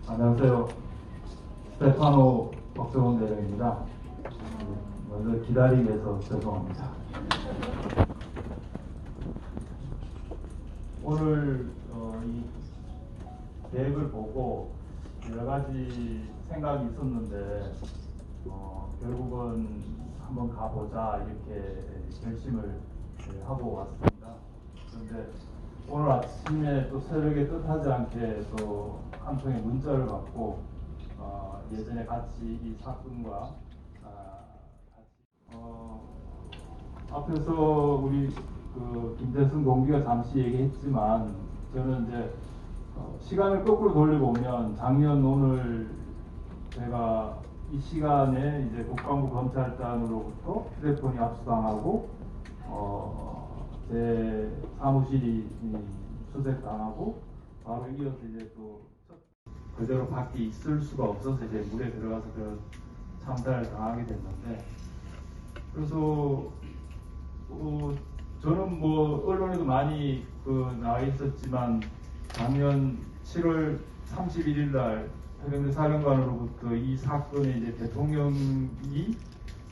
안녕하세요. 스테파노 박정원 대령입니다. 먼저 기다리게 해서 죄송합니다. 오늘 이 계획을 보고 여러 가지 생각이 있었는데 결국은 한번 가보자 이렇게 결심을 하고 왔습니다. 그런데 오늘 아침에 또 새벽에 뜻하지 않게 또 한 통의 문자를 받고 예전에 같이 이 사건과 앞에서 우리 김대승 동기가 잠시 얘기했지만 저는 이제 시간을 거꾸로 돌려보면 작년 오늘 제가 이 시간에 이제 국방부 검찰단으로부터 휴대폰이 압수당하고 제 사무실이 수색당하고 바로 이어서 이제 또 그대로 밖에 있을 수가 없어서 이제 물에 들어가서 그런 참사를 당하게 됐는데, 그래서 저는 뭐 언론에도 많이 나와 있었지만 작년 7월 31일 날 해병대 사령관으로부터 이 사건에 이제 대통령이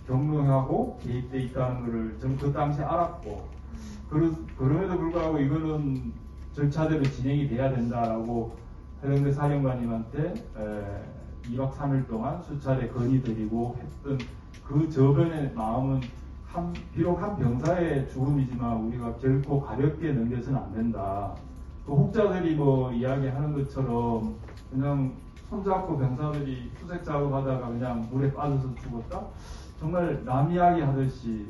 경로하고 개입돼 있다는 것을 저는 그 당시에 알았고, 그럼에도 불구하고 이거는 절차대로 진행이 돼야 된다라고 해병대 사령관님한테 2박 3일 동안 수차례 건의드리고 했던 그 저변의 마음은 비록 한 병사의 죽음이지만 우리가 결코 가볍게 넘겨서는 안 된다. 그 혹자들이 뭐 이야기하는 것처럼 그냥 손잡고 병사들이 수색 작업하다가 그냥 물에 빠져서 죽었다? 정말 남 이야기 하듯이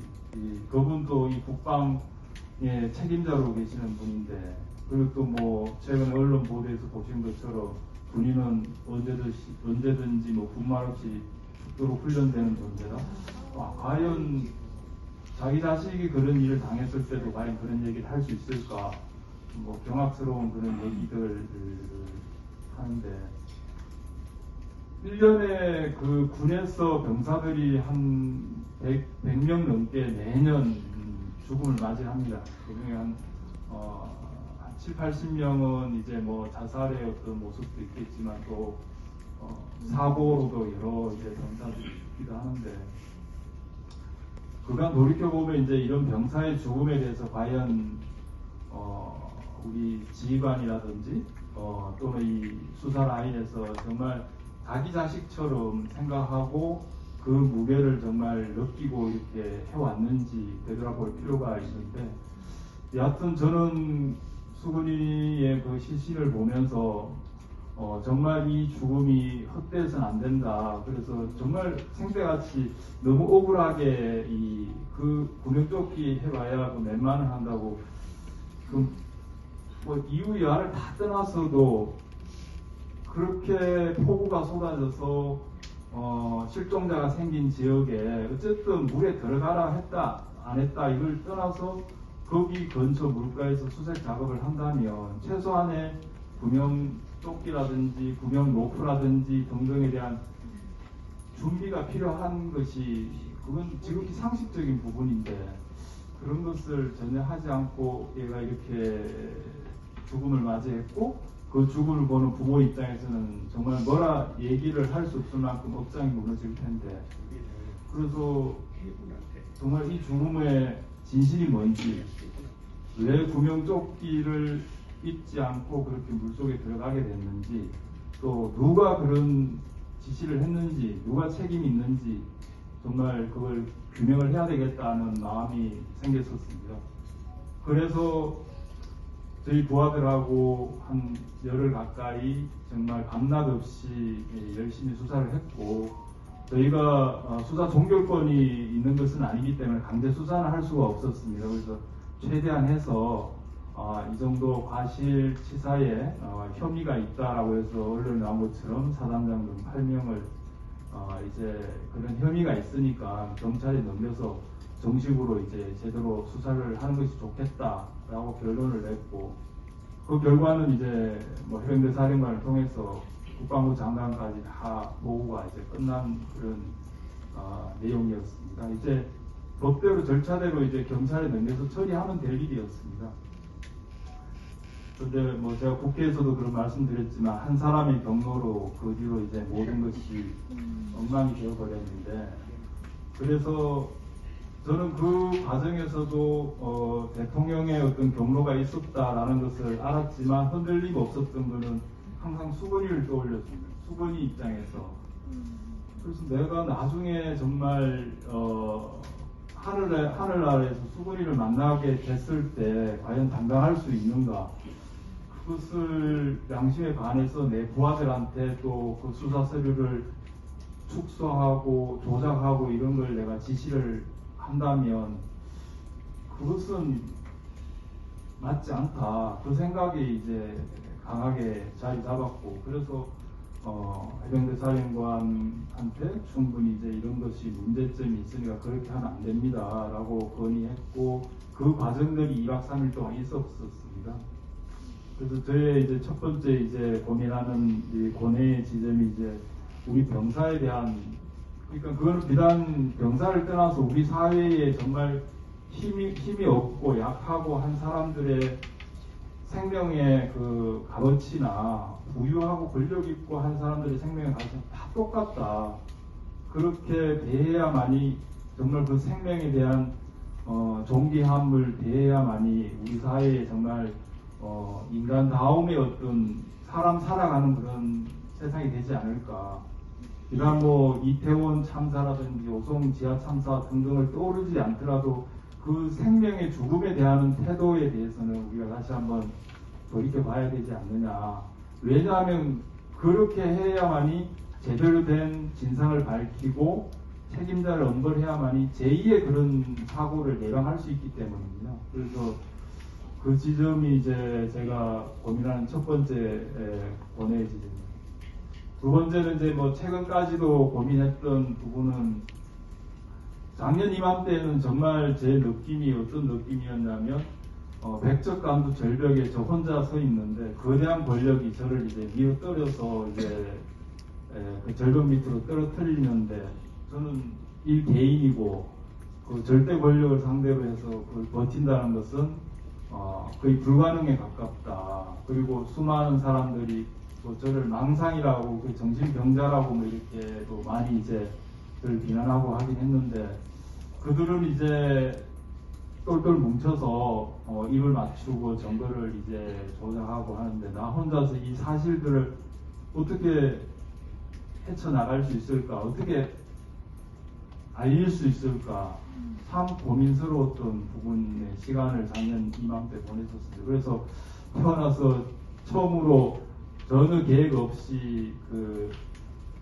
그분도 이 국방의 책임자로 계시는 분인데, 그리고 또 뭐 최근 언론 보도에서 보신 것처럼 군인은 언제든지 뭐 군말 없이 죽도록 훈련되는 존재다. 과연 자기 자식이 그런 일을 당했을 때도 과연 그런 얘기를 할 수 있을까? 뭐 경악스러운 그런 얘기들을 하는데, 1년에 그 군에서 병사들이 한 100명 넘게 매년 죽음을 맞이합니다. 그중에 한 7, 80명은 이제 뭐 자살의 어떤 모습도 있겠지만 또 사고로도 여러 이제 병사들이 죽기도 하는데, 그간 돌이켜보면 이제 이런 병사의 죽음에 대해서 과연 우리 지휘관이라든지 또는 이 수사 라인에서 정말 자기 자식처럼 생각하고 그 무게를 정말 느끼고 이렇게 해왔는지 되돌아볼 필요가 있는데, 여하튼 저는 수근이의 그 시신을 보면서 정말 이 죽음이 헛되어서는 안 된다. 그래서 정말 생때같이 너무 억울하게 그 구명조끼 해봐야 그 몇만 원 한다고 뭐 이유 여하를 다 떠나서도 그렇게 폭우가 쏟아져서 실종자가 생긴 지역에 어쨌든 물에 들어가라 했다 안 했다 이걸 떠나서 거기 근처 물가에서 수색 작업을 한다면 최소한의 구명조끼라든지 구명 로프라든지 등등에 대한 준비가 필요한 것이, 그건 지극히 상식적인 부분인데 그런 것을 전혀 하지 않고 얘가 이렇게 죽음을 맞이했고, 그 죽음을 보는 부모 입장에서는 정말 뭐라 얘기를 할 수 없을 만큼 억장이 무너질 텐데, 그래서 정말 이 죽음의 진실이 뭔지, 왜 구명조끼를 입지 않고 그렇게 물속에 들어가게 됐는지, 또 누가 그런 지시를 했는지, 누가 책임이 있는지 정말 그걸 규명을 해야 되겠다는 마음이 생겼었습니다. 그래서 저희 부하들하고 한 열흘 가까이 정말 밤낮 없이 열심히 수사를 했고, 저희가 수사 종결권이 있는 것은 아니기 때문에 강제 수사는 할 수가 없었습니다. 그래서 최대한 해서 이 정도 과실치사에 혐의가 있다라고 해서 언론에 나온 것처럼 사단장 등 8명을 이제 그런 혐의가 있으니까 경찰에 넘겨서 정식으로 이제 제대로 수사를 하는 것이 좋겠다라고 결론을 냈고, 그 결과는 이제 뭐 해병대 사령관을 통해서 국방부 장관까지 다 보고가 이제 끝난 그런 내용이었습니다. 이제 법대로 절차대로 이제 경찰에 넘겨서 처리하면 될 일이었습니다. 그런데 뭐 제가 국회에서도 그런 말씀드렸지만 한 사람의 경로로 그 뒤로 이제 모든 것이 엉망이 되어버렸는데, 그래서 저는 그 과정에서도 대통령의 어떤 경로가 있었다라는 것을 알았지만 흔들림 없었던 것은 항상 수건이를 떠올렸습니다. 수건이 입장에서. 그래서 내가 나중에 정말 하늘나라에서 수건이를 만나게 됐을 때 과연 담당할 수 있는가, 그것을 양심에 반해서 내 부하들한테 또 그 수사 서류를 축소하고 조작하고 이런 걸 내가 지시를 한다면 그것은 맞지 않다, 그 생각이 이제 강하게 자리 잡았고, 그래서 해병대 사령관한테 충분히 이제 이런 것이 문제점이 있으니까 그렇게 하면 안 됩니다라고 건의했고, 그 과정들이 2박 3일 동안 있었습니다. 그래서 저의 이제 첫 번째 이제 고민하는 이 고뇌의 지점이 이제 우리 병사에 대한, 그러니까 그거는 비단 병사를 떠나서 우리 사회에 정말 힘이 없고 약하고 한 사람들의 생명의 그 값어치나 부유하고 권력 있고 한 사람들의 생명의 값어치는 다 똑같다. 그렇게 대해야만이 정말 그 생명에 대한 존귀함을 대해야만이 우리 사회에 정말 인간다움의 어떤 사람 살아가는 그런 세상이 되지 않을까. 이런 뭐 이태원 참사라든지 오송 지하 참사 등등을 떠오르지 않더라도 그 생명의 죽음에 대한 태도에 대해서는 우리가 다시 한번 돌이켜봐야 되지 않느냐. 왜냐하면 그렇게 해야만이 제대로 된 진상을 밝히고 책임자를 엄벌해야만이 제2의 그런 사고를 예방할 수 있기 때문입니다. 그래서 그 지점이 이제 제가 고민하는 첫 번째 고뇌의 지점입니다. 두 번째는 이제 뭐 최근까지도 고민했던 부분은, 작년 이맘때는 정말 제 느낌이 어떤 느낌이었냐면 백척간도 절벽에 저 혼자 서 있는데 거대한 권력이 저를 이제 밀어 떨어서 이제 그 절벽 밑으로 떨어뜨리는데, 저는 일개인이고 그 절대 권력을 상대로 해서 그걸 버틴다는 것은 거의 불가능에 가깝다. 그리고 수많은 사람들이 뭐 저를 망상이라고, 그 정신병자라고 뭐 이렇게 또 많이 이제 저를 비난하고 하긴 했는데, 그들은 이제 똘똘 뭉쳐서 입을 맞추고 정보를 이제 조작하고 하는데, 나 혼자서 이 사실들을 어떻게 헤쳐나갈 수 있을까, 어떻게 알릴 수 있을까, 참 고민스러웠던 부분의 시간을 작년 이맘때 보냈었습니다. 그래서 태어나서 처음으로 전혀 계획 없이 그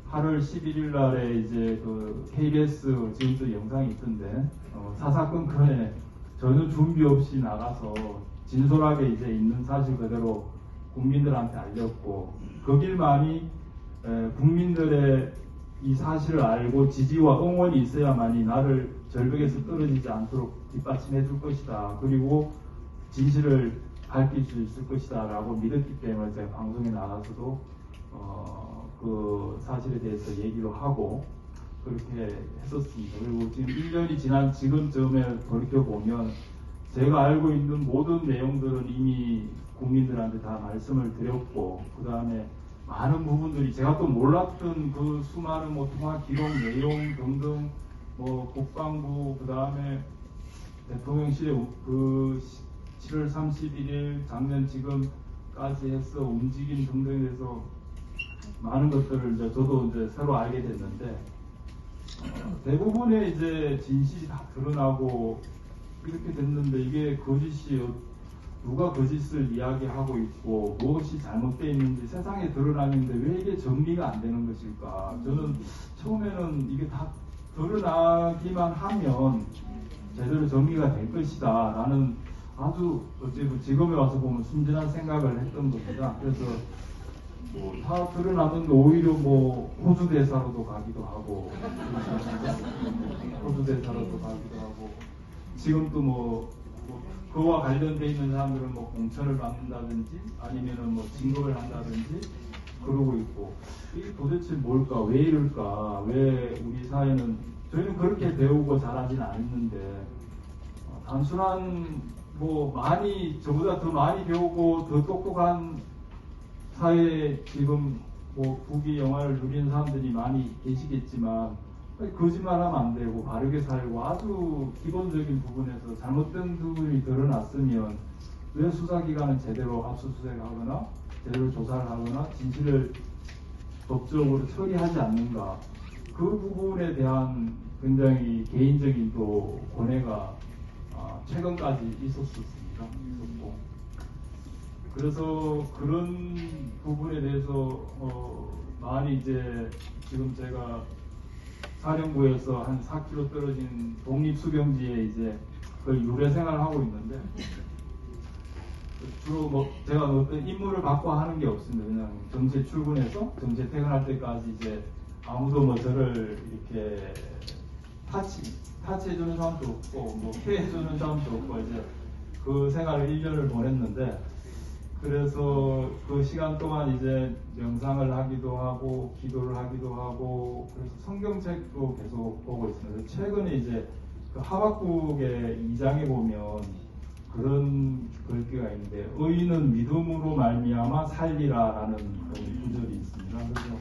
8월 11일 날에 이제 그 KBS 지금도 영상이 있던데 사사건건에 전혀 준비 없이 나가서 진솔하게 이제 있는 사실 그대로 국민들한테 알렸고, 그 길만이 국민들의 이 사실을 알고 지지와 응원이 있어야만이 나를 절벽에서 떨어지지 않도록 뒷받침해 줄 것이다. 그리고 진실을 밝힐 수 있을 것이다 라고 믿었기 때문에 제가 방송에 나가서도 그 사실에 대해서 얘기를 하고 그렇게 했었습니다. 그리고 지금 1년이 지난 지금쯤에 돌이켜보면 제가 알고 있는 모든 내용들은 이미 국민들한테 다 말씀을 드렸고, 그 다음에 많은 부분들이 제가 또 몰랐던 그 수많은 뭐 통화 기록 내용 등등, 뭐 국방부, 그 다음에 대통령실의 그 7월 31일 작년 지금까지 해서 움직임 등등에 대해서 많은 것들을 이제 저도 이제 새로 알게 됐는데, 대부분의 이제 진실이 다 드러나고 이렇게 됐는데, 이게 거짓이 누가 거짓을 이야기하고 있고 무엇이 잘못되어 있는지 세상에 드러나는데 왜 이게 정리가 안 되는 것일까? 저는 처음에는 이게 다 드러나기만 하면 제대로 정리가 될 것이다 라는 아주 어찌 지금에 와서 보면 순진한 생각을 했던 겁니다. 그래서 다 드러났는데 오히려 뭐 호주 대사로도 가기도 하고 호주 대사로도 가기도 하고 지금도 뭐 그와 관련돼 있는 사람들은 뭐 공천을 받는다든지 아니면은 뭐 진급을 한다든지 그러고 있고 이게 도대체 뭘까? 왜 이럴까? 왜 우리 사회는 저희는 그렇게 배우고 자라진 않았는데 단순한 뭐 많이 저보다 더 많이 배우고 더 똑똑한 사회에 지금 뭐 국위 영화를 누리는 사람들이 많이 계시겠지만 거짓말하면 안 되고 바르게 살고 아주 기본적인 부분에서 잘못된 부분이 드러났으면 왜 수사기관은 제대로 압수수색하거나 제대로 조사를 하거나 진실을 법적으로 처리하지 않는가 그 부분에 대한 굉장히 개인적인 또 고뇌가 최근까지 있었습니다. 있었고 그래서 그런 부분에 대해서 많이 이제 지금 제가 사령부에서 한 4km 떨어진 독립수경지에 이제 거의 유래 생활을 하고 있는데 주로 뭐 제가 어떤 임무를 받고 하는 게 없습니다. 그냥 정시에 출근해서 정시에 퇴근할 때까지 이제 아무도 뭐 저를 이렇게 타치해주는 사람도 없고 뭐 피해주는 사람도 없고 이제 그 생활을 1년을 보냈는데 그래서 그 시간 동안 이제 명상을 하기도 하고 기도를 하기도 하고 그래서 성경책도 계속 보고 있습니다. 최근에 이제 그 하박국의 2장에 보면 그런 글귀가 있는데 의인은 믿음으로 말미암아 살리라라는 그런 구절이 있습니다. 그래서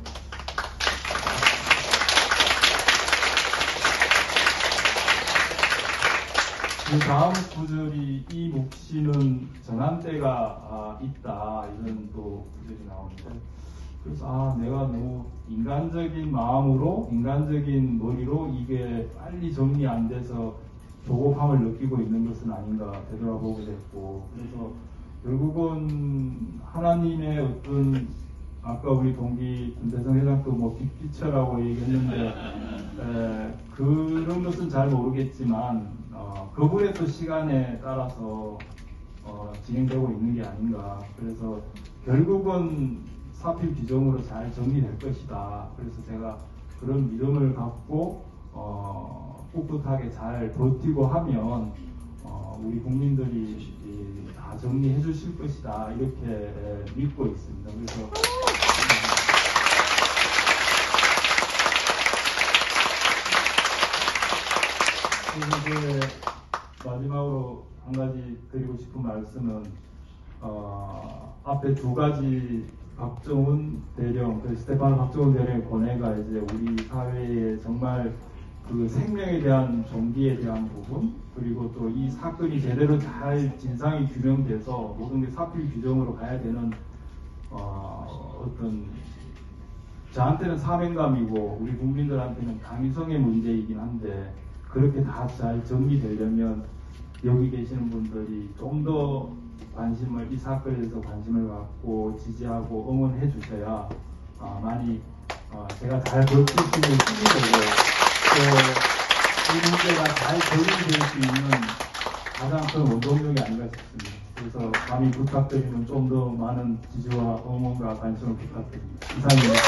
그 다음 구절이 이 묵시는 정한 때가 있다 이런 또 구절이 나오는데 그래서 내가 너무 인간적인 마음으로 인간적인 머리로 이게 빨리 정리 안 돼서 조급함을 느끼고 있는 것은 아닌가 되돌아보게 됐고 그래서 결국은 하나님의 어떤 아까 우리 동기 김대성 회장도 뭐 빅피처라고 얘기했는데 그런 것은 잘 모르겠지만 그분의 또 시간에 따라서 진행되고 있는 게 아닌가. 그래서 결국은 사필 규정으로 잘 정리될 것이다. 그래서 제가 그런 믿음을 갖고 꿋꿋하게 잘 버티고 하면 우리 국민들이 다 정리해 주실 것이다. 이렇게 믿고 있습니다. 그래서 이제 마지막으로 한 가지 드리고 싶은 말씀은 앞에 두 가지 박정훈 대령, 스테파노 박정훈 대령의 고뇌가 이제 우리 사회에 정말 그 생명에 대한 존귀에 대한 부분 그리고 또 이 사건이 제대로 잘 진상이 규명돼서 모든 게 사필 규정으로 가야 되는 어떤 저한테는 사명감이고 우리 국민들한테는 강의성의 문제이긴 한데 그렇게 다 잘 정리되려면 여기 계시는 분들이 좀 더 관심을 이 사건에 대해서 관심을 갖고 지지하고 응원해 주셔야 많이 제가 잘 버틸 수 있는 힘이 되고 또 이 문제가 잘 정리될 수 있는 가장 큰 원동력이 아닌가 싶습니다. 그래서 감히 부탁드리면 좀 더 많은 지지와 응원과 관심을 부탁드립니다. 이상입니다.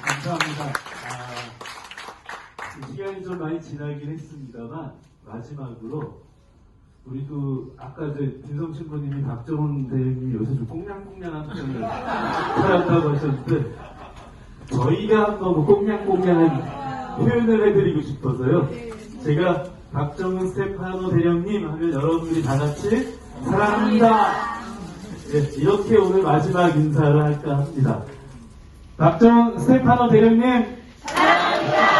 감사합니다. 시간이 좀 많이 지나긴 했습니다만 마지막으로 우리도 아까 김성 신부님이 박정훈 대령님이 요새 좀 꽁냥꽁냥한 표현을 사랑한다고 하셨는데 저희가 한번 꽁냥꽁냥한 표현을 해드리고 싶어서요. 제가 박정훈 스테파노 대령님 하면 여러분들이 다 같이 사랑합니다. 네, 이렇게 오늘 마지막 인사를 할까 합니다. 박정훈 스테파노 대령님 사랑합니다.